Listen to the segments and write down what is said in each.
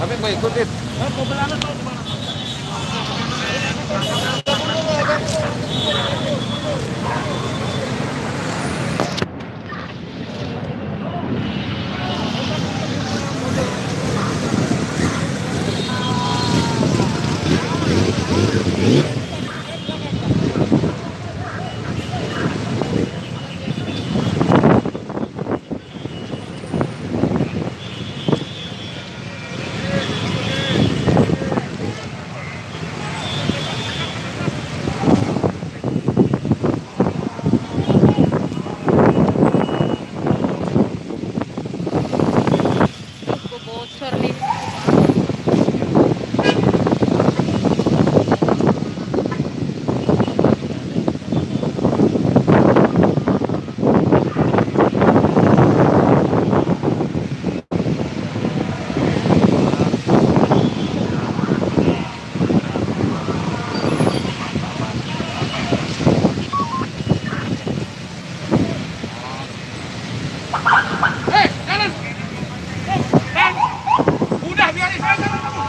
Tapi mau ikutin. Bocor nih. Udah biarin aja kamu.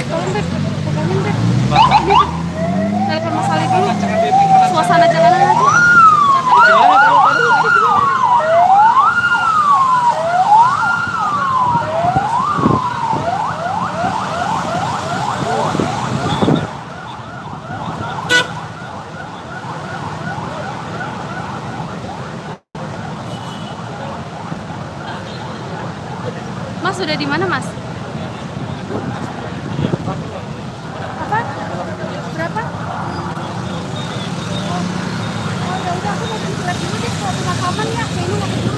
Tolong Beb, pokoknya Beb. Telepon Mas Ali dulu. Suasana jalanan aja. Mas sudah di mana Mas? Apa? Berapa? Oh ya udah aku mau beli dulu deh, kalau pemakaman ya, kayaknya mau ke